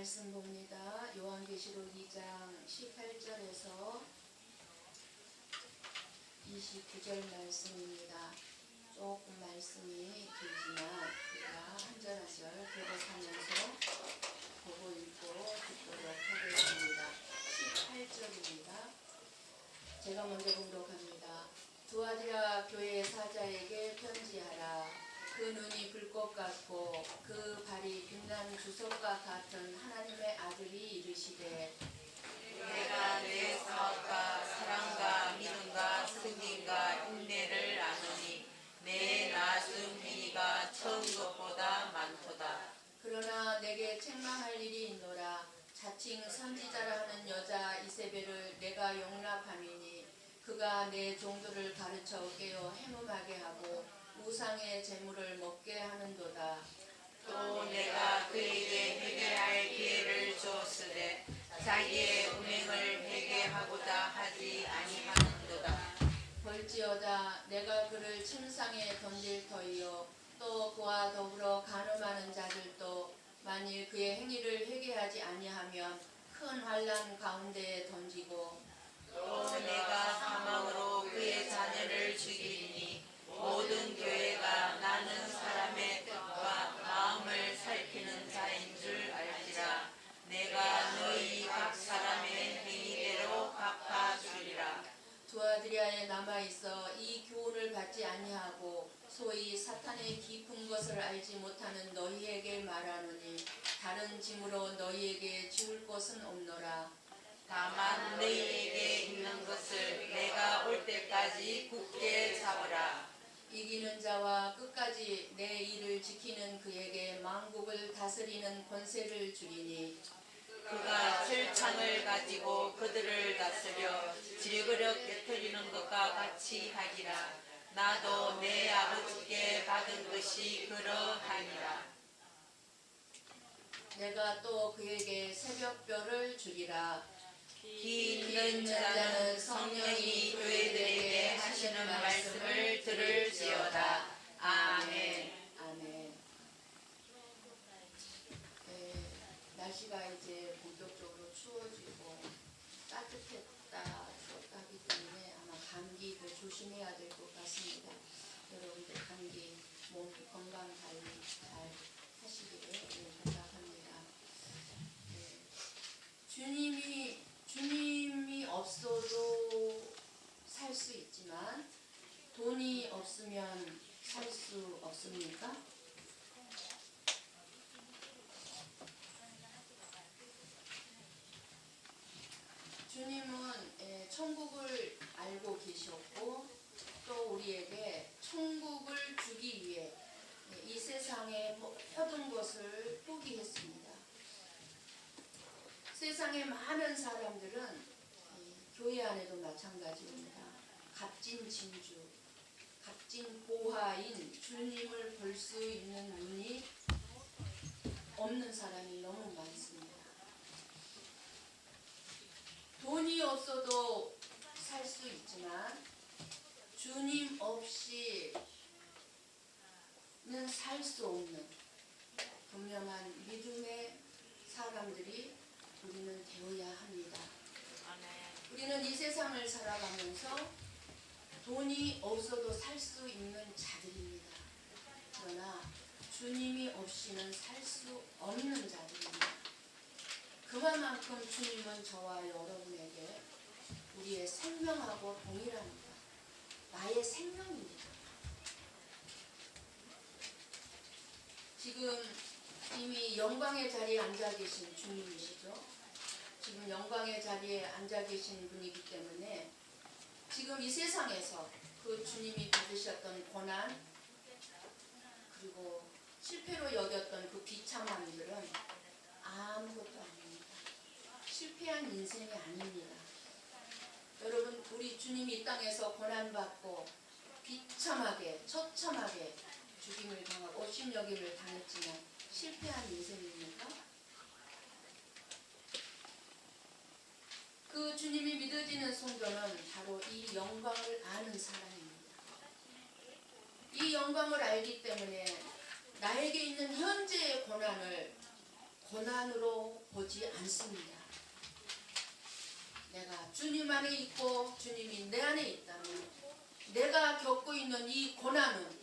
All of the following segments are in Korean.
말씀 봅니다. 요한계시록 2장 18절에서 29절 말씀입니다. 조금 말씀이 길지만 우리가 한 절 한 절 교독하면서 보고 읽고 듣도록 하겠습니다. 18절입니다. 제가 먼저 봉독합니다. 두아디라 교회 사자에게 편지하라. 그 눈이 불꽃 같고 그 발이 빛난 주석과 같은 하나님의 아들이 이르시되 내가 내 사업과 사랑과 믿음과 승진과 인내를 아노니 내 나중 행위가 처음 것보다 많도다. 그러나 내게 책망할 일이 있노라. 자칭 선지자라 하는 여자 이세벨을 내가 용납함이니 그가 내 종들을 가르쳐 깨어 헤름하게 하고 우상의 재물을 먹게 하는도다. 또 내가 그에게 회개할 기회를 주었으되 자기의 운행을 회개하고자 하지 아니하는도다. 볼지어다 내가 그를 침상에 던질 터이요 또 그와 더불어 간음하는 자들도 만일 그의 행위를 회개하지 아니하면 큰 환난 가운데에 던지고 또 내가 사망으로 그의 자녀를 죽이리니 모든 교회가 나는 사람의 뜻과 마음을 살피는 자인 줄 알지라. 내가 너희 각 사람의 행위대로 갚아주리라. 두아디라에 남아있어 이 교훈을 받지 아니하고 소위 사탄의 깊은 것을 알지 못하는 너희에게 말하노니 다른 짐으로 너희에게 지울 것은 없노라. 다만 너희에게 있는 것을 내가 올 때까지 굳게 잡으라. 이기는 자와 끝까지 내 일을 지키는 그에게 만국을 다스리는 권세를 주리니 그가 철창을 가지고 그들을 다스려 질그릇 깨뜨리는 것과 같이 하리라. 나도 내 아버지께 받은 것이 그러하니라. 내가 또 그에게 새벽별을 주리라. 귀 있는 자는 성령이 교회들에게 하시는 말씀을 들을지어다. 아멘. 아멘. 날씨가 이제 본격적으로 추워지고 따뜻했다 추웠다 하기 때문에 아마 감기도 조심해야 될 것 같습니다. 여러분들 감기 몸 건강 관리 잘 하시기를 부탁합니다. 주님이 없어도 살 수 있지만 돈이 없으면 살 수 없습니까? 주님은 천국을 알고 계셨고 또 우리에게 천국을 주기 위해 이 세상의 모든 것을 포기했습니다. 세상의 많은 사람들은 교회 안에도 마찬가지입니다. 값진 진주, 값진 보화인 주님을 볼 수 있는 눈이 없는 사람이 너무 많습니다. 돈이 없어도 살 수 있지만 주님 없이는 살 수 없는 분명한 믿음의 사람들이 우리는 되어야 합니다. 우리는 이 세상을 살아가면서 돈이 없어도 살 수 있는 자들입니다. 그러나 주님이 없이는 살 수 없는 자들입니다. 그만큼 주님은 저와 여러분에게 우리의 생명하고 동일합니다. 나의 생명입니다. 지금 이미 영광의 자리에 앉아 계신 주님이시죠. 지금 영광의 자리에 앉아 계신 분이기 때문에 지금 이 세상에서 그 주님이 받으셨던 고난 그리고 실패로 여겼던 그 비참함들은 아무것도 아닙니다. 실패한 인생이 아닙니다. 여러분 우리 주님이 이 땅에서 고난받고 비참하게 처참하게 죽임을 당하고 업신여김을 당했지만 실패한 인생입니까? 그 주님이 믿어지는 성도는 바로 이 영광을 아는 사람입니다. 이 영광을 알기 때문에 나에게 있는 현재의 고난을 고난으로 보지 않습니다. 내가 주님 안에 있고 주님이 내 안에 있다면 내가 겪고 있는 이 고난은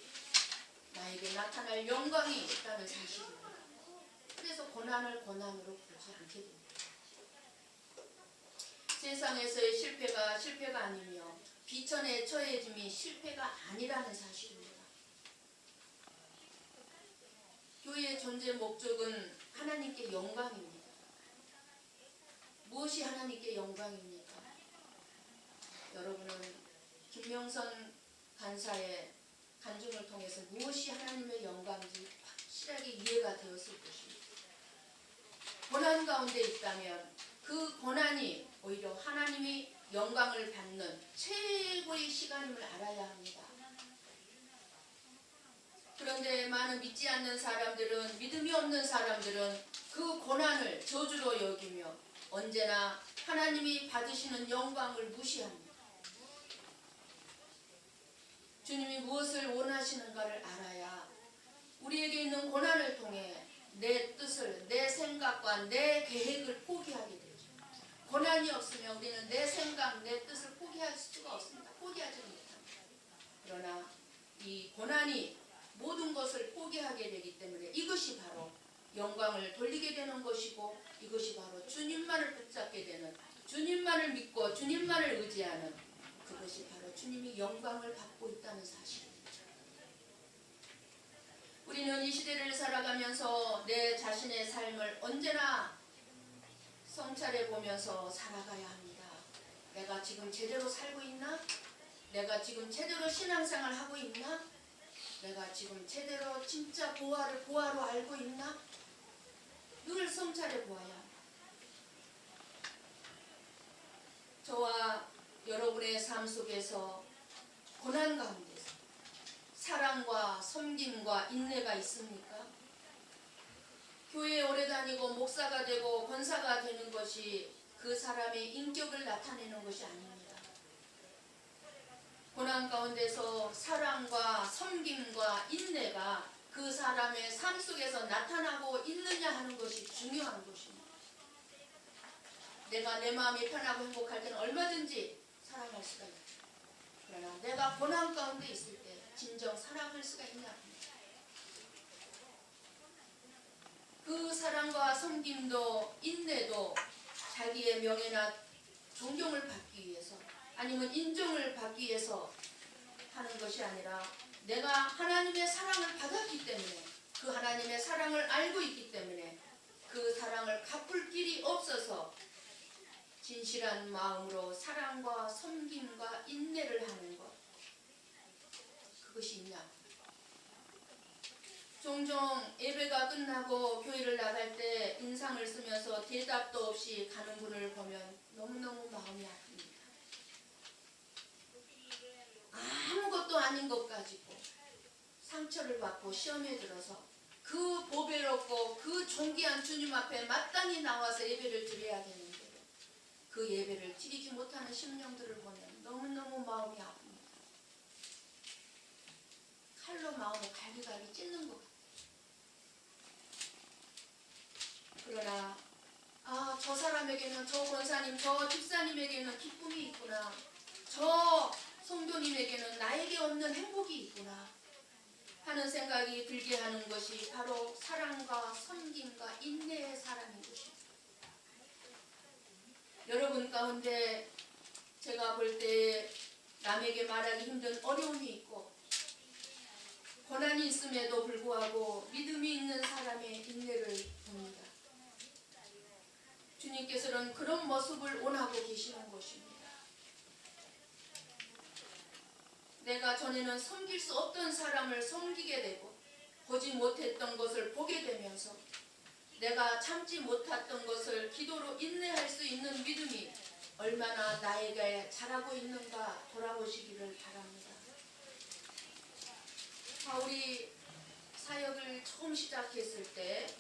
나에게 나타날 영광이 있다는 사실입니다. 그래서 고난을 고난으로 보지 않게 됩니다. 세상에서의 실패가 실패가 아니며 비천에 처해짐이 실패가 아니라는 사실입니다. 교회의 존재 목적은 하나님께 영광입니다. 무엇이 하나님께 영광입니까? 여러분은 김명선 간사의 간증을 통해서 무엇이 하나님의 영광인지 확실하게 이해가 되었을 것입니다. 고난 가운데 있다면 그 고난이 오히려 하나님이 영광을 받는 최고의 시간임을 알아야 합니다. 그런데 많은 믿지 않는 사람들은, 믿음이 없는 사람들은 그 고난을 저주로 여기며 언제나 하나님이 받으시는 영광을 무시합니다. 주님이 무엇을 원하시는가를 알아야 우리에게 있는 고난을 통해 내 뜻을, 내 생각과 내 계획을 포기하게 되죠. 고난이 없으면 우리는 내 생각, 내 뜻을 포기할 수가 없습니다. 포기하지 못합니다. 그러나 이 고난이 모든 것을 포기하게 되기 때문에 이것이 바로 영광을 돌리게 되는 것이고, 이것이 바로 주님만을 붙잡게 되는, 주님만을 믿고 주님만을 의지하는, 그것이 바로 주님이 영광을 받고 있다는 사실입니다. 우리는 이 시대를 살아가면서 내 자신의 삶을 언제나 성찰해 보면서 살아가야 합니다. 내가 지금 제대로 살고 있나? 내가 지금 제대로 신앙생활 하고 있나? 내가 지금 제대로 진짜 보아로 알고 있나? 늘 성찰해 보아야 합니다. 저와 여러분의 삶 속에서 고난 가운데서 사랑과 섬김과 인내가 있습니까? 교회에 오래 다니고 목사가 되고 권사가 되는 것이 그 사람의 인격을 나타내는 것이 아닙니다. 고난 가운데서 사랑과 섬김과 인내가 그 사람의 삶 속에서 나타나고 있느냐 하는 것이 중요한 것입니다. 내가 내 마음이 편하고 행복할 때는 얼마든지 사랑할 수가 있다. 그러나 내가 고난 가운데 있을 때 진정 사랑할 수가 있냐? 그 사랑과 섬김도 인내도 자기의 명예나 존경을 받기 위해서, 아니면 인정을 받기 위해서 하는 것이 아니라 내가 하나님의 사랑을 받았기 때문에, 그 하나님의 사랑을 알고 있기 때문에 그 사랑을 갚을 길이 없어서 진실한 마음으로 사랑과 섬김과 인내를 하는 것, 그것이 있냐? 종종 예배가 끝나고 교회를 나갈 때 인상을 쓰면서 대답도 없이 가는 분을 보면 너무너무 마음이 아픕니다. 아무것도 아닌 것 가지고 상처를 받고 시험에 들어서 그 보배롭고 그 존귀한 주님 앞에 마땅히 나와서 예배를 드려야 되는데 그 예배를 드리지 못하는 심령들을 보면 너무너무 마음이 아픕니다. 칼로 마음을 갈기갈기 찢는 것 같아요. 그러나 저 사람에게는, 저 권사님, 저 집사님에게는 기쁨이 있구나, 저 성도님에게는 나에게 없는 행복이 있구나 하는 생각이 들게 하는 것이 바로 사랑과 섬김과 인내의 사람인 것입니다. 여러분 가운데 제가 볼 때 남에게 말하기 힘든 어려움이 있고 고난이 있음에도 불구하고 믿음이 있는 사람의 인내를 봅니다. 주님께서는 그런 모습을 원하고 계시는 것입니다. 내가 전에는 섬길 수 없던 사람을 섬기게 되고 보지 못했던 것을 보게 되면서 내가 참지 못했던 것을 기도로 인내할 수 있는 믿음이 얼마나 나에게 자라고 있는가 돌아보시기를 바랍니다. 바울이 사역을 처음 시작했을 때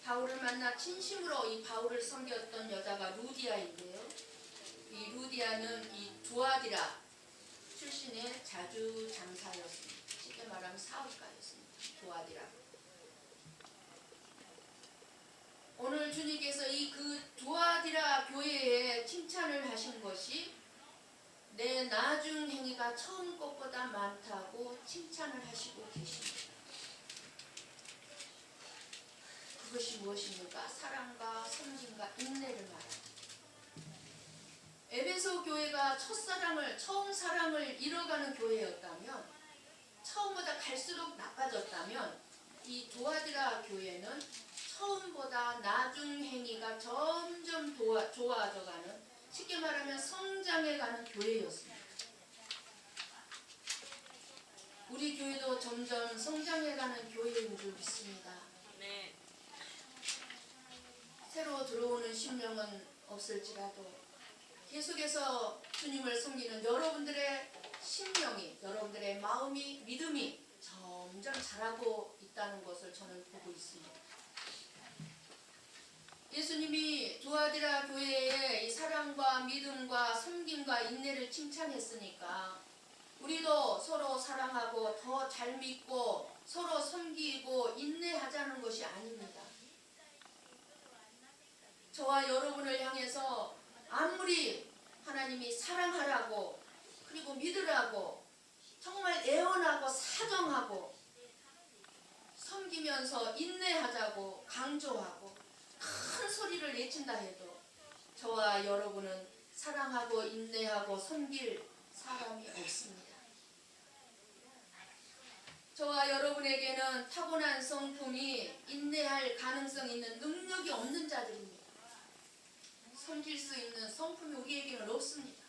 바울을 만나 진심으로 이 바울을 섬겼던 여자가 루디아인데요. 이 루디아는 이 두아디라 출신의 자주 장사였습니다. 쉽게 말하면 사업가였습니다. 두아디라. 내 나중 행위가 처음 것보다 많다고 칭찬을 하시고 계십니다. 그것이 무엇입니까? 사랑과 섬김과 인내를 말합니다. 에베소 교회가 처음 사랑을 잃어가는 교회였다면, 처음보다 갈수록 나빠졌다면, 이 두아디라 교회는 처음보다 나중 행위가 점점 좋아져가는, 쉽게 말하면 성장해가는 교회였습니다. 우리 교회도 점점 성장해가는 교회인 줄 믿습니다. 네. 새로 들어오는 심령은 없을지라도 계속해서 주님을 섬기는 여러분들의 심령이, 여러분들의 마음이, 믿음이 점점 자라고 있다는 것을 저는 보고 있습니다. 예수님이 두아디라 교회의 이 사랑과 믿음과 섬김과 인내를 칭찬했으니까 우리도 서로 사랑하고 더 잘 믿고 서로 섬기고 인내하자는 것이 아닙니다. 저와 여러분을 향해서 아무리 하나님이 사랑하라고, 그리고 믿으라고, 정말 애원하고 사정하고 섬기면서 인내하자고 강조하고 큰 소리를 내친다 해도 저와 여러분은 사랑하고 인내하고 섬길 사람이 없습니다. 저와 여러분에게는 타고난 성품이 인내할 가능성 있는 능력이 없는 자들입니다. 섬길 수 있는 성품이 우리에게는 없습니다.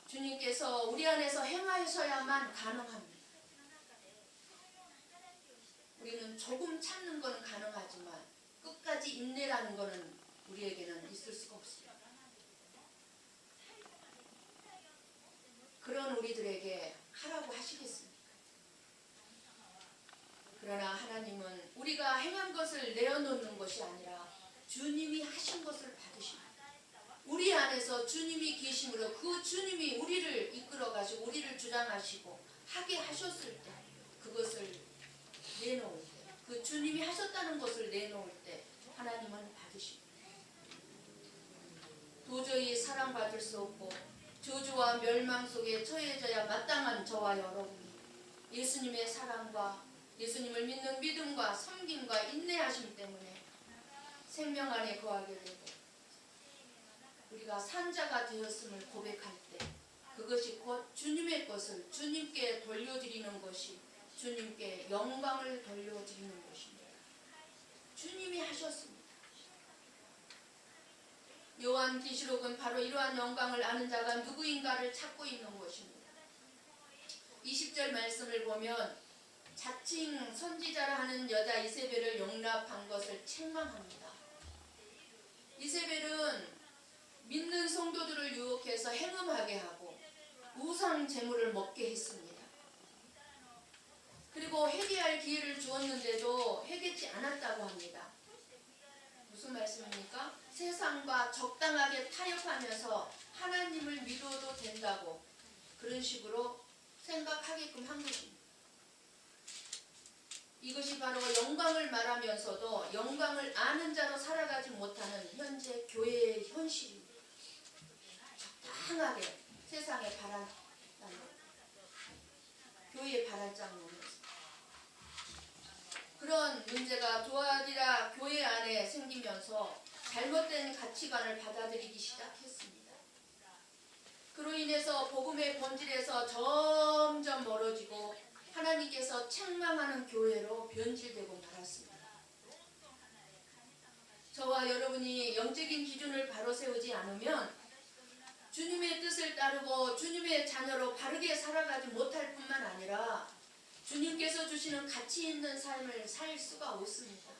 주님께서 우리 안에서 행하셔야만 가능합니다. 우리는 조금 참는 것은 가능하지만 끝까지 인내라는 것은 우리에게는 있을 수가 없습니다. 그런 우리들에게 하라고 하시겠습니까? 그러나 하나님은 우리가 행한 것을 내어놓는 것이 아니라 주님이 하신 것을 받으십니다. 우리 안에서 주님이 계심으로 그 주님이 우리를 이끌어가시고 우리를 주장하시고 하게 하셨을 때, 그것을 내놓을 때, 그 주님이 하셨다는 것을 내놓을 때 하나님은 받으십니다. 도저히 사랑받을 수 없고 저주와 멸망 속에 처해져야 마땅한 저와 여러분이 예수님의 사랑과 예수님을 믿는 믿음과 섬김과 인내하심 때문에 생명 안에 거하게 되고 우리가 산자가 되었음을 고백할 때 그것이 곧 주님의 것을 주님께 돌려드리는 것이, 주님께 영광을 돌려드리는 것입니다. 주님이 하셨습니다. 요한계시록은 바로 이러한 영광을 아는 자가 누구인가를 찾고 있는 것입니다. 20절 말씀을 보면 자칭 선지자라 하는 여자 이세벨을 용납한 것을 책망합니다. 이세벨은 믿는 성도들을 유혹해서 행음하게 하고 우상 제물을 먹게 했습니다. 그리고 회개할 기회를 주었는데도 회개치 않았다고 합니다. 무슨 말씀입니까? 세상과 적당하게 타협하면서 하나님을 믿어도 된다고 그런 식으로 생각하게끔 한 것입니다. 이것이 바로 영광을 말하면서도 영광을 아는 자로 살아가지 못하는 현재 교회의 현실입니다. 적당하게 세상에 바란 교회에 바랄장 놓으면서 그런 문제가 두아디라 교회 안에 생기면서 잘못된 가치관을 받아들이기 시작했습니다. 그로 인해서 복음의 본질에서 점점 멀어지고 하나님께서 책망하는 교회로 변질되고 말았습니다. 저와 여러분이 영적인 기준을 바로 세우지 않으면 주님의 뜻을 따르고 주님의 자녀로 바르게 살아가지 못할 뿐만 아니라 주님께서 주시는 가치 있는 삶을 살 수가 없습니다.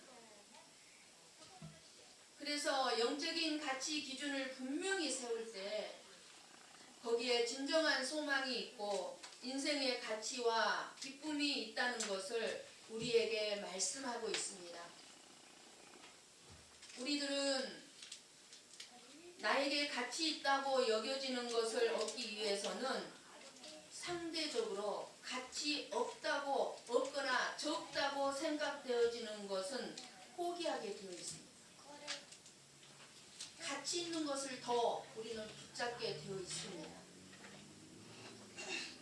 그래서 영적인 가치 기준을 분명히 세울 때 거기에 진정한 소망이 있고 인생의 가치와 기쁨이 있다는 것을 우리에게 말씀하고 있습니다. 우리들은 나에게 가치 있다고 여겨지는 것을 얻기 위해서는 상대적으로 가치 없다고, 없거나 적다고 생각되어지는 것은 포기하게 되어 있습니다. 가치 있는 것을 더 우리는 붙잡게 되어 있습니다.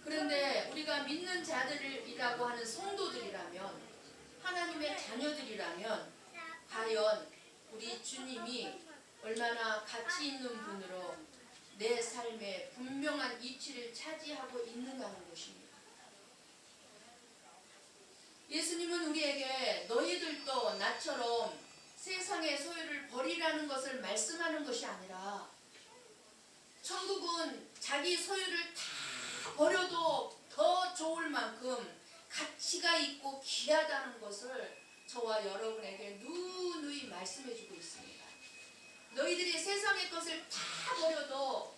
그런데 우리가 믿는 자들이라고 하는 성도들이라면, 하나님의 자녀들이라면 과연 우리 주님이 얼마나 가치 있는 분으로 내 삶에 분명한 위치를 차지하고 있는가 하는 것입니다. 예수님은 우리에게 너희들도 나처럼 세상의 소유를 버리라는 것을 말씀하는 것이 아니라, 천국은 자기 소유를 다 버려도 더 좋을 만큼 가치가 있고 귀하다는 것을 저와 여러분에게 누누이 말씀해 주고 있습니다. 너희들이 세상의 것을 다 버려도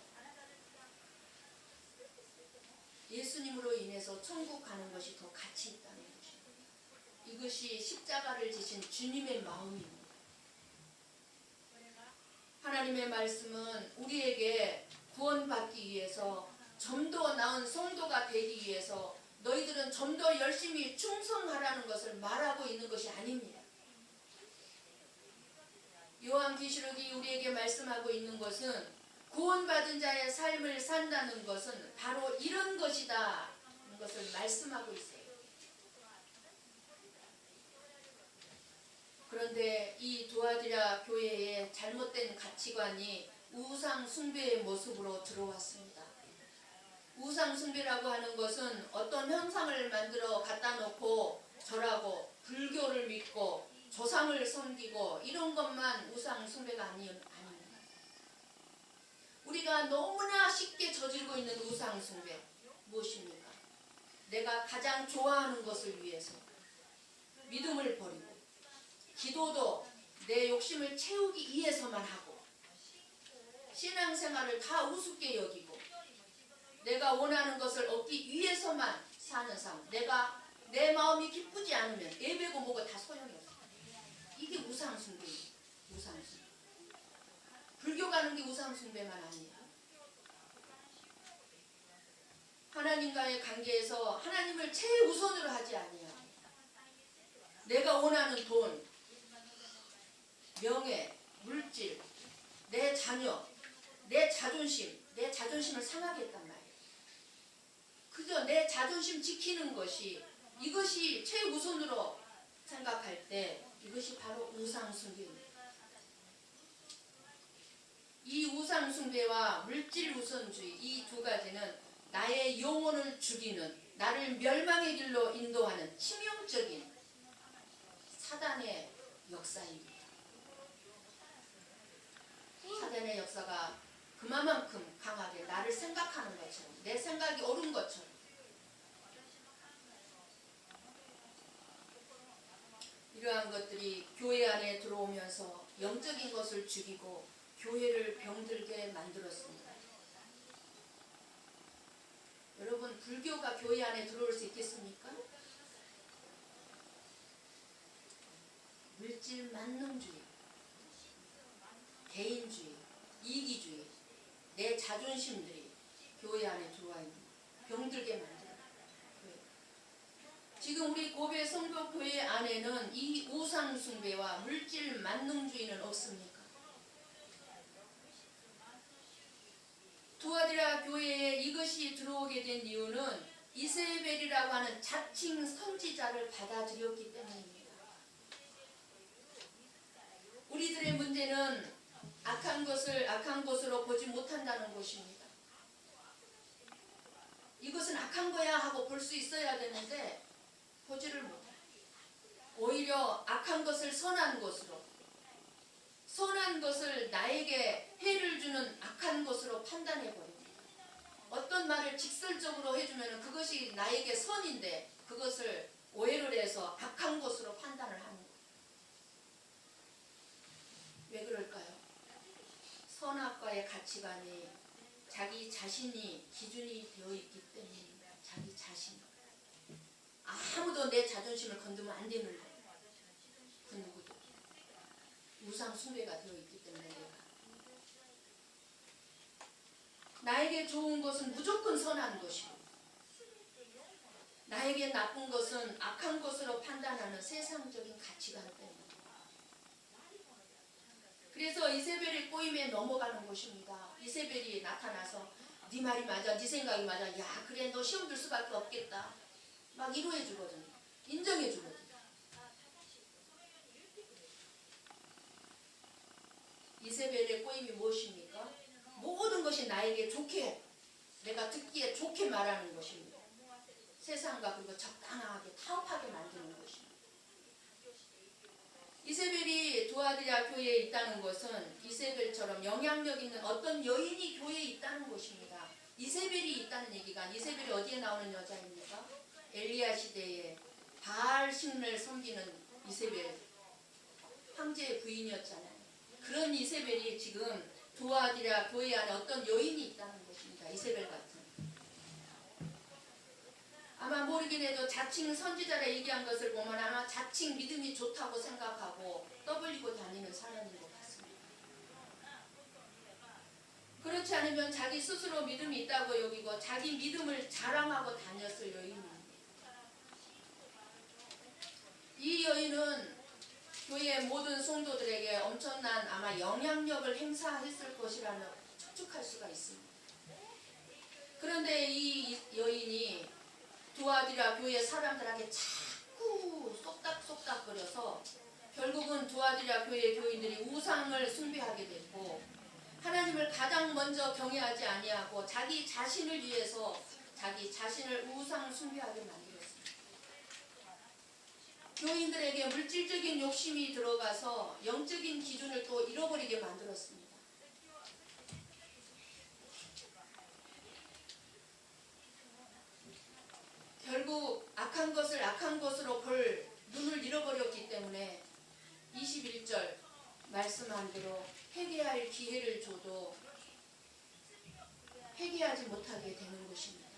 예수님으로 인해서 천국 가는 것이 더 가치 있다는 것입니다. 이것이 십자가를 지신 주님의 마음입니다. 하나님의 말씀은 우리에게 구원받기 위해서, 좀 더 나은 성도가 되기 위해서 너희들은 좀 더 열심히 충성하라는 것을 말하고 있는 것이 아닙니다. 요한계시록이 우리에게 말씀하고 있는 것은, 구원받은 자의 삶을 산다는 것은 바로 이런 것이다 하는 것을 말씀하고 있어요. 그런데 이 두아디라 교회의 잘못된 가치관이 우상 숭배의 모습으로 들어왔습니다. 우상 숭배라고 하는 것은 어떤 형상을 만들어 갖다 놓고 절하고 불교를 믿고 조상을 섬기고 이런 것만 우상 숭배가 아닙니다. 우리가 너무나 쉽게 저지르고 있는 우상 숭배 무엇입니까? 내가 가장 좋아하는 것을 위해서 믿음을 버리고, 기도도 내 욕심을 채우기 위해서만 하고, 신앙생활을 다 우습게 여기고, 내가 원하는 것을 얻기 위해서만 사는 삶, 내 마음이 기쁘지 않으면 예배고 뭐고 다 소용이 없어요. 이게 우상숭배예요. 우상숭배. 불교 가는 게 우상숭배만 아니에요. 하나님과의 관계에서 하나님을 최우선으로 하지 아니하고, 내가 원하는 돈, 명예, 물질, 내 자녀, 내 자존심을 상하게 했단 말이에요. 그저 내 자존심 지키는 것이, 이것이 최우선으로 생각할 때 이것이 바로 우상숭배입니다. 이 우상숭배와 물질 우선주의, 이 두 가지는 나의 영혼을 죽이는, 나를 멸망의 길로 인도하는 치명적인 사단의 역사입니다. 사단의 역사가 그만큼 강하게 나를 생각하는 것처럼, 내 생각이 옳은 것처럼, 이러한 것들이 교회 안에 들어오면서 영적인 것을 죽이고 교회를 병들게 만들었습니다. 여러분, 불교가 교회 안에 들어올 수 있겠습니까? 물질 만능주의, 개인주의, 이기주의, 내 자존심들이 교회 안에 들어와 있는, 병들게 만들어요. 지금 우리 고베 성도교회 안에는 이 우상숭배와 물질 만능주의는 없습니까? 두아디라 교회에 이것이 들어오게 된 이유는 이세벨이라고 하는 자칭 선지자를 받아들였기 때문입니다. 우리들의 문제는 악한 것을 악한 것으로 보지 못한다는 것입니다. 이것은 악한 거야 하고 볼 수 있어야 되는데 보지를 못해요. 오히려 악한 것을 선한 것으로, 선한 것을 나에게 해를 주는 악한 것으로 판단해버립니다. 어떤 말을 직설적으로 해주면 그것이 나에게 선인데 그것을 오해를 해서 악한 것으로 판단을 하는 거예요. 왜 그럴까요? 선악과의 가치관이 자기 자신이 기준이 되어 있기 때문입니다. 자기 자신. 아무도 내 자존심을 건드면 안 되는 거예요. 그 누구도. 우상 숭배가 되어 있기 때문에 나에게 좋은 것은 무조건 선한 것이고, 나에게 나쁜 것은 악한 것으로 판단하는 세상적인 가치관 때문에. 그래서 이세벨의 꼬임에 넘어가는 것입니다. 이세벨이 나타나서 네 말이 맞아, 네 생각이 맞아, 야 그래 너 시험 줄 수밖에 없겠다, 막 위로해 주거든요. 인정해 주거든요. 이세벨의 꼬임이 무엇입니까? 모든 것이 나에게 좋게, 내가 듣기에 좋게 말하는 것입니다. 세상과 그리고 적당하게 타협하게 만드는 것입니다. 이세벨이 두아디라 교회에 있다는 것은 이세벨처럼 영향력 있는 어떤 여인이 교회에 있다는 것입니다. 이세벨이 있다는 얘기가, 이세벨이 어디에 나오는 여자입니까? 엘리야 시대에 바알 신을 섬기는 이세벨, 황제의 부인이었잖아요. 그런 이세벨이 지금 두아디라 교회 안에 어떤 여인이 있다는 것입니다. 이세벨 같은. 아마 모르긴 해도 자칭 선지자라 얘기한 것을 보면 아마 자칭 믿음이 좋다고 생각하고 떠벌리고 다니는 사람인 것 같습니다. 그렇지 않으면 자기 스스로 믿음이 있다고 여기고 자기 믿음을 자랑하고 다녔을 여인입니다. 이 여인은 교회의 모든 성도들에게 엄청난 아마 영향력을 행사했을 것이라는 추측할 수가 있습니다. 그런데 이 여인이 두아디라 교회 사람들에게 자꾸 쏙닥쏙닥거려서 결국은 두아디라 교회 교인들이 우상을 숭배하게 됐고 하나님을 가장 먼저 경외하지 아니하고 자기 자신을 위해서 자기 자신을 우상 숭배하게 만들었습니다. 교인들에게 물질적인 욕심이 들어가서 영적인 기준을 또 잃어버리게 만들었습니다. 결국 악한 것을 악한 것으로 볼 눈을 잃어버렸기 때문에 21절 말씀한 대로 회개할 기회를 줘도 회개하지 못하게 되는 것입니다.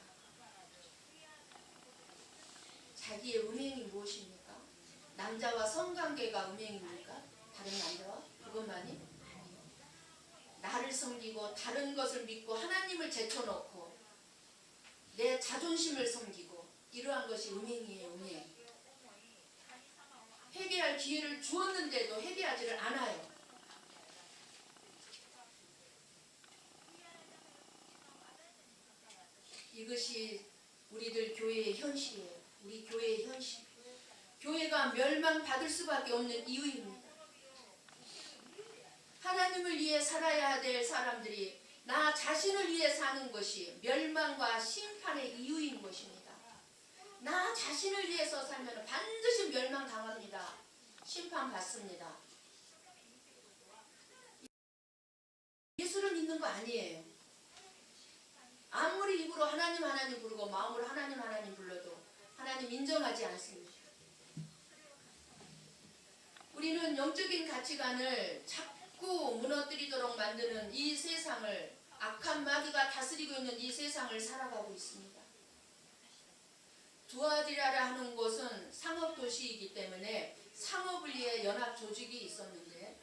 자기의 음행이 무엇입니까? 남자와 성관계가 음행입니까? 다른 남자와? 그것만이? 아니요. 나를 섬기고 다른 것을 믿고 하나님을 제쳐놓고 내 자존심을 섬기고 이러한 것이 음행이에요. 음행. 회개할 기회를 주었는데도 회개하지를 않아요. 이것이 우리들 교회의 현실이에요. 우리 교회의 현실. 교회가 멸망받을 수밖에 없는 이유입니다. 하나님을 위해 살아야 될 사람들이 나 자신을 위해 사는 것이 멸망과 심판의 이유인 것입니다. 나 자신을 위해서 살면 반드시 멸망당합니다. 심판받습니다. 예수를 믿는 거 아니에요. 아무리 입으로 하나님 하나님 부르고 마음으로 하나님 하나님 불러도 하나님 인정하지 않습니다. 우리는 영적인 가치관을 자꾸 무너뜨리도록 만드는 이 세상을, 악한 마귀가 다스리고 있는 이 세상을 살아가고 있습니다. 두아디라라 하는 곳은 상업도시이기 때문에 상업을 위해 연합조직이 있었는데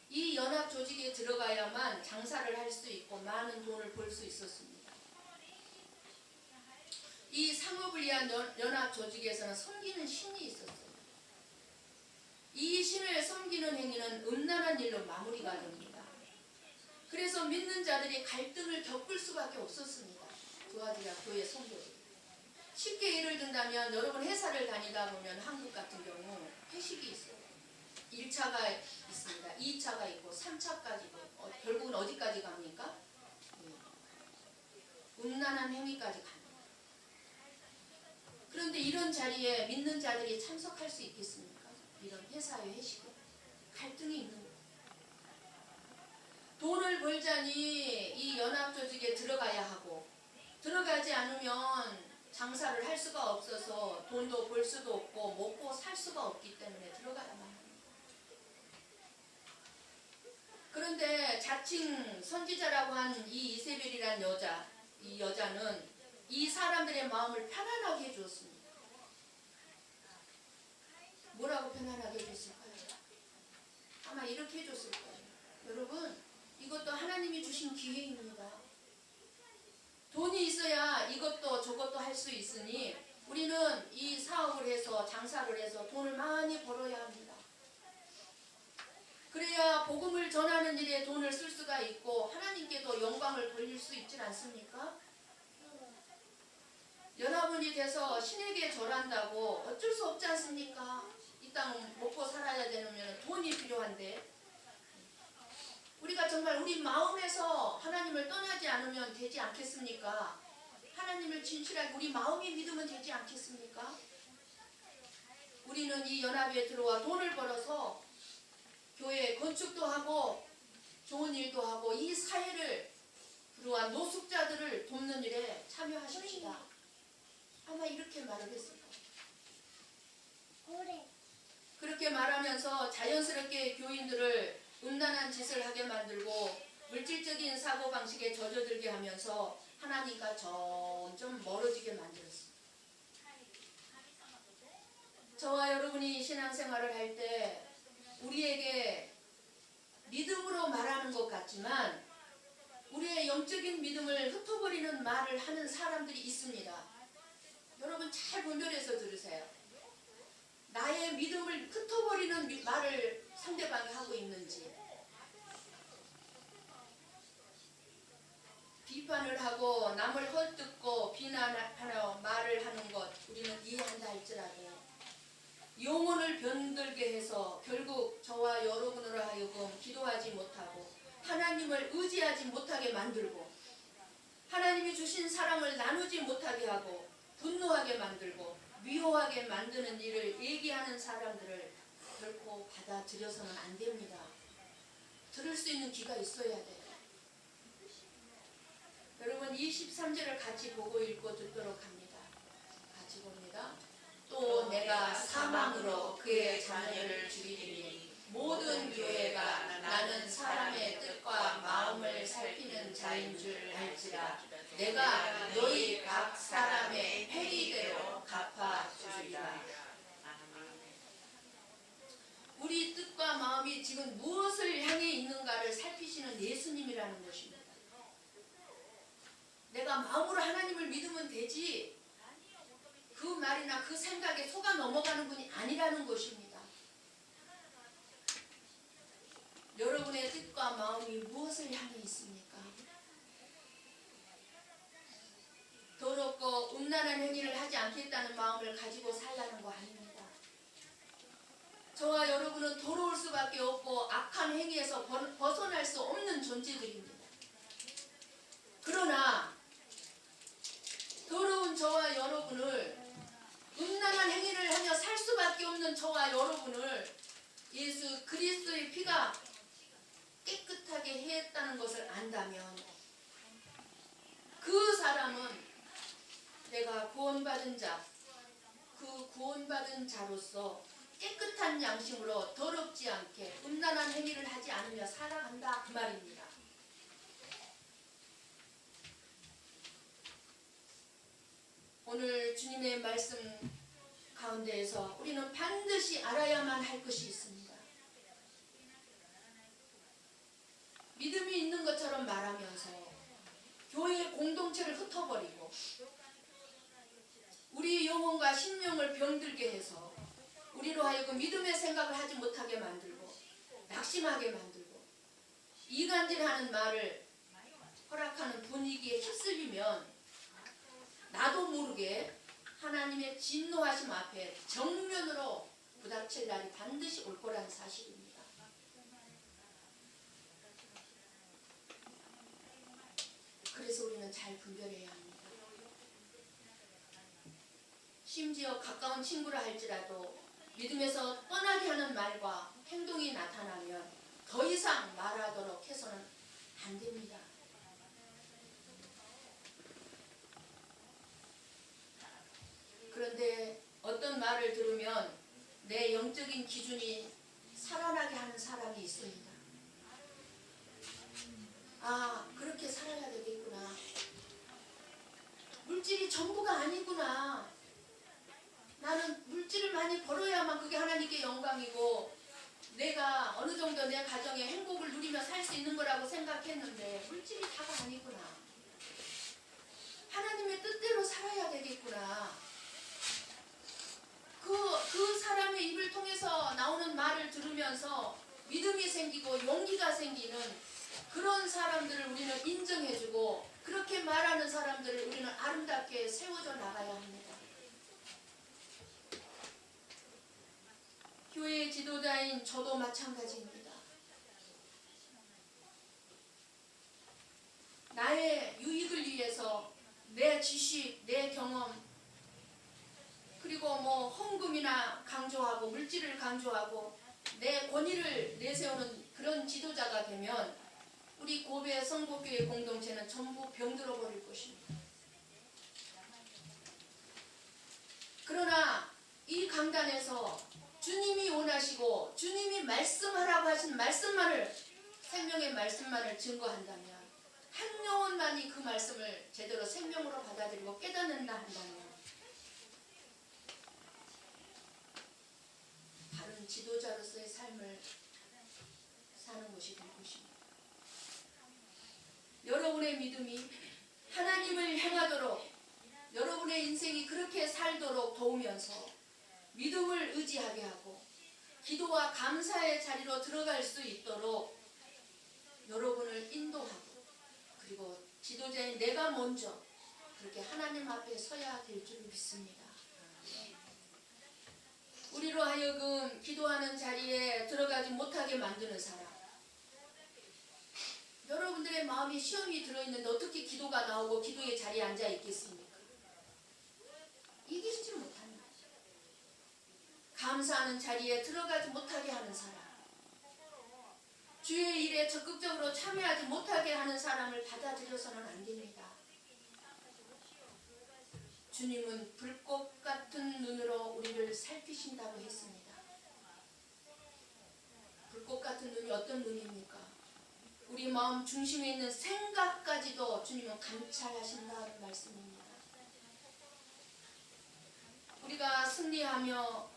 이 연합조직에 들어가야만 장사를 할 수 있고 많은 돈을 벌 수 있었습니다. 이 상업을 위한 연합조직에서는 섬기는 신이 있었어요. 이 신을 섬기는 행위는 음란한 일로 마무리가 됩니다. 그래서 믿는 자들이 갈등을 겪을 수밖에 없었습니다. 두아디라 교회 성도들이. 쉽게 예를 든다면 여러분 회사를 다니다 보면 한국 같은 경우 회식이 있어요. 1차가 있습니다. 2차가 있고 3차까지도 결국은 어디까지 갑니까? 음란한 행위까지 갑니다. 그런데 이런 자리에 믿는 자들이 참석할 수 있겠습니까? 이런 회사의 회식에 갈등이 있는 거예요. 돈을 벌자니 이 연합조직에 들어가야 하고 들어가지 않으면 장사를 할 수가 없어서 돈도 벌 수도 없고 먹고 살 수가 없기 때문에 들어가야만 합니다. 그런데 자칭 선지자라고 한 이 이세벨이란 여자, 이 여자는 이 사람들의 마음을 편안하게 해주었습니다. 뭐라고 편안하게 해줬을까요? 아마 이렇게 해줬을 거예요. 여러분, 이것도 하나님이 주신 기회입니다. 돈이 있어야 이것도 저것도 할 수 있으니 우리는 이 사업을 해서 장사를 해서 돈을 많이 벌어야 합니다. 그래야 복음을 전하는 일에 돈을 쓸 수가 있고 하나님께도 영광을 돌릴 수 있지 않습니까? 연합원이 돼서 신에게 절한다고 어쩔 수 없지 않습니까? 이 땅 먹고 살아야 되면 돈이 필요한데 우리가 정말 우리 마음에서 하나님을 떠나지 않으면 되지 않겠습니까? 하나님을 진실하게 우리 마음이 믿으면 되지 않겠습니까? 우리는 이 연합에 들어와 돈을 벌어서 교회 건축도 하고 좋은 일도 하고 이 사회를 들어와 노숙자들을 돕는 일에 참여하십시다. 아마 이렇게 말을 했을 거예요. 그렇게 말하면서 자연스럽게 교인들을 음란한 짓을 하게 만들고 물질적인 사고방식에 젖어들게 하면서 하나님과 점점 멀어지게 만들었습니다. 저와 여러분이 신앙생활을 할 때 우리에게 믿음으로 말하는 것 같지만 우리의 영적인 믿음을 흩어버리는 말을 하는 사람들이 있습니다. 여러분 잘 분별해서 들으세요. 나의 믿음을 흩어버리는 말을 상대방이 하고 있는지, 비판을 하고 남을 헐뜯고 비난하며 말을 하는 것 우리는 이해한다 할지라도 영혼을 병들게 해서 결국 저와 여러분으로 하여금 기도하지 못하고 하나님을 의지하지 못하게 만들고 하나님이 주신 사랑을 나누지 못하게 하고 분노하게 만들고 미워하게 만드는 일을 얘기하는 사람들을 결코 받아들여서는 안 됩니다. 들을 수 있는 귀가 있어야 돼요. 여러분 23절을 같이 보고 읽고 듣도록 합니다. 같이 봅니다. 또 내가 사망으로 그의 자녀를 죽이리니 모든 교회가 나는 사람의 뜻과 마음을 살피는 자인 줄 알지라. 내가 너희 각 사람의 행위대로 갚아주리라. 우리 뜻과 마음이 지금 무엇을 향해 있는가를 살피시는 예수님이라는 것입니다. 내가 마음으로 하나님을 믿으면 되지 그 말이나 그 생각에 속아 넘어가는 분이 아니라는 것입니다. 여러분의 뜻과 마음이 무엇을 향해 있습니까? 더럽고 음란한 행위를 하지 않겠다는 마음을 가지고 살라는 거 아닙니다. 저와 여러분은 더러울 수밖에 없고 악한 행위에서 벗어날 수 없는 존재들입니다. 그러나 더러운 저와 여러분을 음란한 행위를 하며 살 수밖에 없는 저와 여러분을 예수 그리스도의 피가 깨끗하게 했다는 것을 안다면 그 사람은 내가 구원받은 자, 그 구원받은 자로서 깨끗한 양심으로 더럽지 않게 음란한 행위를 하지 않으며 살아간다 그 말입니다. 오늘 주님의 말씀 가운데에서 우리는 반드시 알아야만 할 것이 있습니다. 믿음이 있는 것처럼 말하면서 교회의 공동체를 흩어버리고 우리 영혼과 심령을 병들게 해서 우리로 하여금 믿음의 생각을 하지 못하게 만들고 낙심하게 만들고 이간질하는 말을 허락하는 분위기에 휩쓸리면 나도 모르게 하나님의 진노하심 앞에 정면으로 부닥칠 날이 반드시 올 거라는 사실입니다. 그래서 우리는 잘 분별해야 합니다. 심지어 가까운 친구라 할지라도 믿음에서 떠나게 하는 말과 행동이 나타나면 더 이상 말하도록 해서는 안 됩니다. 그런데 어떤 말을 들으면 내 영적인 기준이 살아나게 하는 사람이 있습니다. 아, 그렇게 살아야 되겠구나. 물질이 전부가 아니구나. 나는 물질을 많이 벌어야만 그게 하나님께 영광이고 내가 어느 정도 내 가정의 행복을 누리며 살 수 있는 거라고 생각했는데 물질이 다가 아니구나. 하나님의 뜻대로 살아야 되겠구나. 그 사람의 입을 통해서 나오는 말을 들으면서 믿음이 생기고 용기가 생기는 그런 사람들을 우리는 인정해주고 그렇게 말하는 사람들을 우리는 아름답게 세워져 나가야 합니다. 교회의 지도자인 저도 마찬가지입니다. 나의 유익을 위해서 내 지식, 내 경험, 그리고 뭐 헌금이나 강조하고 물질을 강조하고 내 권위를 내세우는 그런 지도자가 되면 우리 고베 성북교회 공동체는 전부 병들어 버릴 것입니다. 그러나 이 강단에서 주님이 원하시고 주님이 말씀하라고 하신 말씀만을, 생명의 말씀만을 증거한다면, 한 영혼만이 그 말씀을 제대로 생명으로 받아들이고 깨닫는다 한다면 바른 지도자로서의 삶을 사는 것이 될 것입니다. 여러분의 믿음이 하나님을 향하도록, 여러분의 인생이 그렇게 살도록 도우면서 믿음을 의지하게 하고 기도와 감사의 자리로 들어갈 수 있도록 여러분을 인도하고, 그리고 지도자인 내가 먼저 그렇게 하나님 앞에 서야 될 줄 믿습니다. 우리로 하여금 기도하는 자리에 들어가지 못하게 만드는 사람, 여러분들의 마음이 시험이 들어있는데 어떻게 기도가 나오고 기도의 자리에 앉아 있겠습니까? 이기지 못합니다. 감사하는 자리에 들어가지 못하게 하는 사람, 주의 일에 적극적으로 참여하지 못하게 하는 사람을 받아들여서는 안 됩니다. 주님은 불꽃 같은 눈으로 우리를 살피신다고 했습니다. 불꽃 같은 눈이 어떤 눈입니까? 우리 마음 중심에 있는 생각까지도 주님은 감찰하신다는 말씀입니다. 우리가 승리하며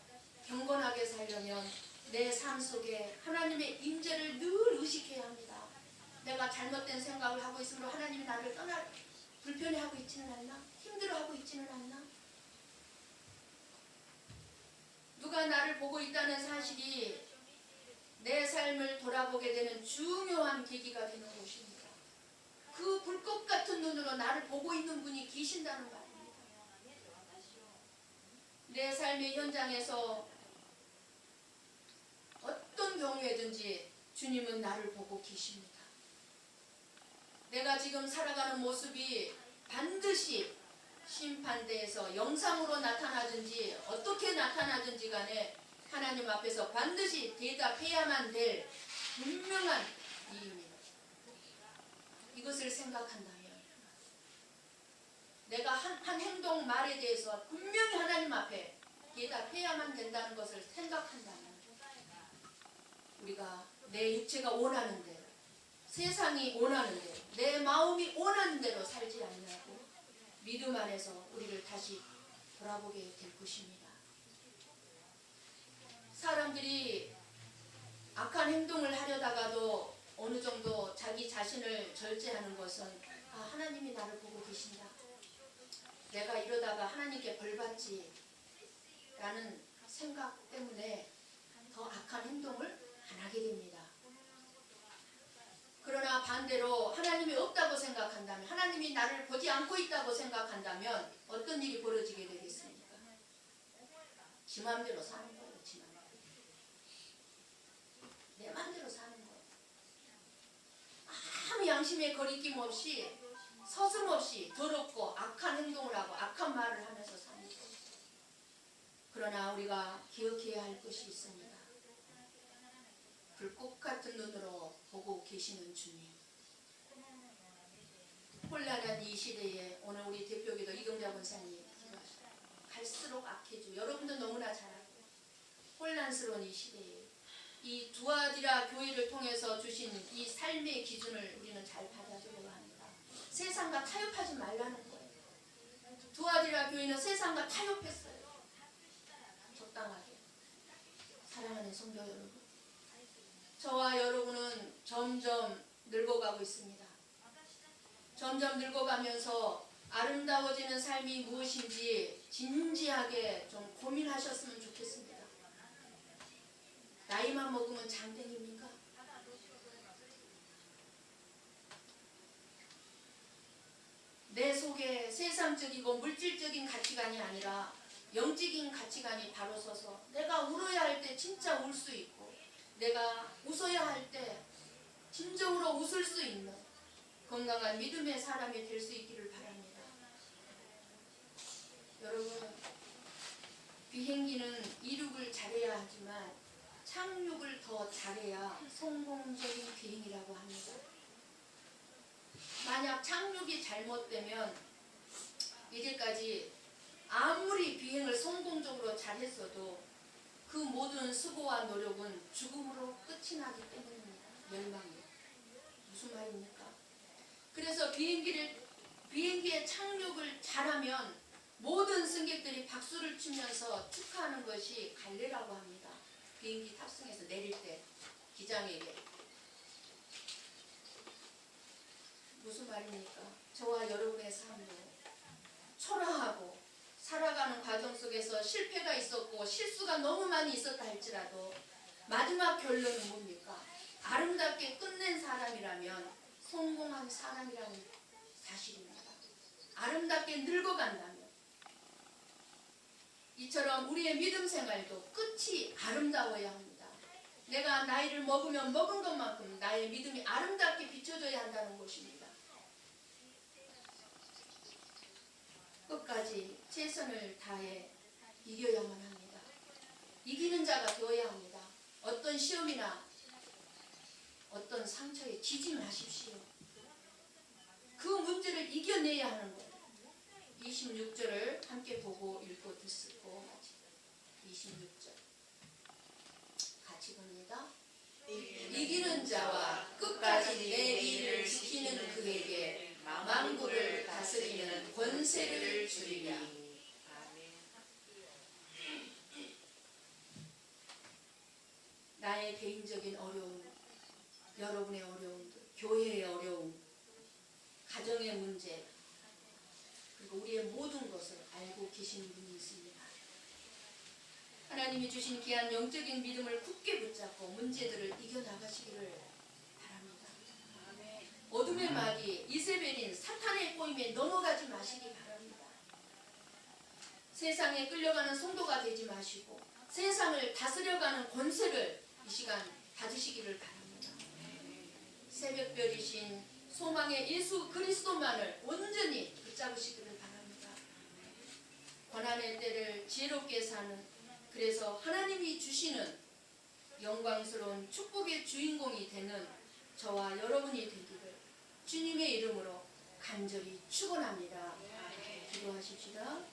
경건하게 살려면 내 삶 속에 하나님의 임재를 늘 의식해야 합니다. 내가 잘못된 생각을 하고 있으므로 하나님이 나를 불편해하고 있지는 않나? 힘들어하고 있지는 않나? 누가 나를 보고 있다는 사실이 내 삶을 돌아보게 되는 중요한 계기가 되는 것입니다. 그 불꽃 같은 눈으로 나를 보고 있는 분이 계신다는 말입니다. 내 삶의 현장에서 어떤 경우에든지 주님은 나를 보고 계십니다. 내가 지금 살아가는 모습이 반드시 심판대에서 영상으로 나타나든지 어떻게 나타나든지 간에 하나님 앞에서 반드시 대답해야만 될 분명한 이유입니다. 이것을 생각한다면 내가 한 행동 말에 대해서 분명히 하나님 앞에 대답해야만 된다는 것을 생각한다면 우리가 내 육체가 원하는 대로, 세상이 원하는 대로, 내 마음이 원하는 대로 살지 않냐고 믿음 안에서 우리를 다시 돌아보게 될 것입니다. 사람들이 악한 행동을 하려다가도 어느 정도 자기 자신을 절제하는 것은 하나님이 나를 보고 계신다. 내가 이러다가 하나님께 벌받지 라는 생각 때문에 더 악한 행동을 안 하게 됩니다. 그러나 반대로 하나님이 없다고 생각한다면, 하나님이 나를 보지 않고 있다고 생각한다면 어떤 일이 벌어지게 되겠습니까? 지 맘대로 사는 거예요. 지 맘대로. 내 맘대로 사는 거예요. 아무 양심의 거리낌 없이 서슴없이 더럽고 악한 행동을 하고 악한 말을 하면서 사는 거예요. 그러나 우리가 기억해야 할 것이 있습니다. 불꽃 같은 눈으로 보고 계시는 주님. 혼란한 이 시대에 오늘 우리 대표기도 이경자 권사님 갈수록 악해지고 여러분도 너무나 잘 알고 혼란스러운 이 시대에 이 두아디라 교회를 통해서 주신 이 삶의 기준을 우리는 잘 받아주려고 합니다. 세상과 타협하지 말라는 거예요. 두아디라 교회는 세상과 타협했어요. 적당하게. 사랑하는 성도 여러분, 저와 여러분은 점점 늙어가고 있습니다. 점점 늙어가면서 아름다워지는 삶이 무엇인지 진지하게 좀 고민하셨으면 좋겠습니다. 나이만 먹으면 장땡입니까? 내 속에 세상적이고 물질적인 가치관이 아니라 영적인 가치관이 바로 서서 내가 울어야 할 때 진짜 울 수 있고 내가 웃어야 할 때 진정으로 웃을 수 있는 건강한 믿음의 사람이 될 수 있기를 바랍니다. 여러분, 비행기는 이륙을 잘해야 하지만 착륙을 더 잘해야 성공적인 비행이라고 합니다. 만약 착륙이 잘못되면 이제까지 아무리 비행을 성공적으로 잘했어도 그 모든 수고와 노력은 죽음으로 끝이 나기 때문입니다. 멸망이. 무슨 말입니까? 그래서 비행기의 착륙을 잘하면 모든 승객들이 박수를 치면서 축하하는 것이 갈례라고 합니다. 비행기 탑승해서 내릴 때 기장에게. 무슨 말입니까? 저와 여러분의 삶도 초라하고 살아가는 과정 속에서 실패가 있었고 실수가 너무 많이 있었다 할지라도 마지막 결론은 뭡니까? 아름답게 끝낸 사람이라면 성공한 사람이라는 사실입니다. 아름답게 늙어간다면 이처럼 우리의 믿음 생활도 끝이 아름다워야 합니다. 내가 나이를 먹으면 먹은 것만큼 나의 믿음이 아름답게 비춰져야 한다는 것입니다. 끝까지 최선을 다해 이겨야만 합니다. 이기는 자가 되어야 합니다. 어떤 시험이나 어떤 상처에 지지 마십시오. 그 문제를 이겨내야 하는 거예요. 26절을 함께 보고 읽고 듣고 26절 같이 봅니다. 이기는 자와 끝까지 내 일을 지키는 그에게 만국을 다스리는 권세를 주리라. 나의 개인적인 어려움, 여러분의 어려움들, 교회의 어려움, 가정의 문제, 그리고 우리의 모든 것을 알고 계시는 분이 있습니다. 하나님이 주신 귀한 영적인 믿음을 굳게 붙잡고 문제들을 이겨나가시기를 바랍니다. 어둠의 마귀, 이세벨인 사탄의 꼬임에 넘어가지 마시기 바랍니다. 세상에 끌려가는 성도가 되지 마시고 세상을 다스려가는 권세를 이 시간 받으시기를 바랍니다. 새벽별이신 소망의 예수 그리스도만을 온전히 붙잡으시기를 바랍니다. 고난의 때를 지혜롭게 사는, 그래서 하나님이 주시는 영광스러운 축복의 주인공이 되는 저와 여러분이 되기를 주님의 이름으로 간절히 축원합니다. 기도하십시다.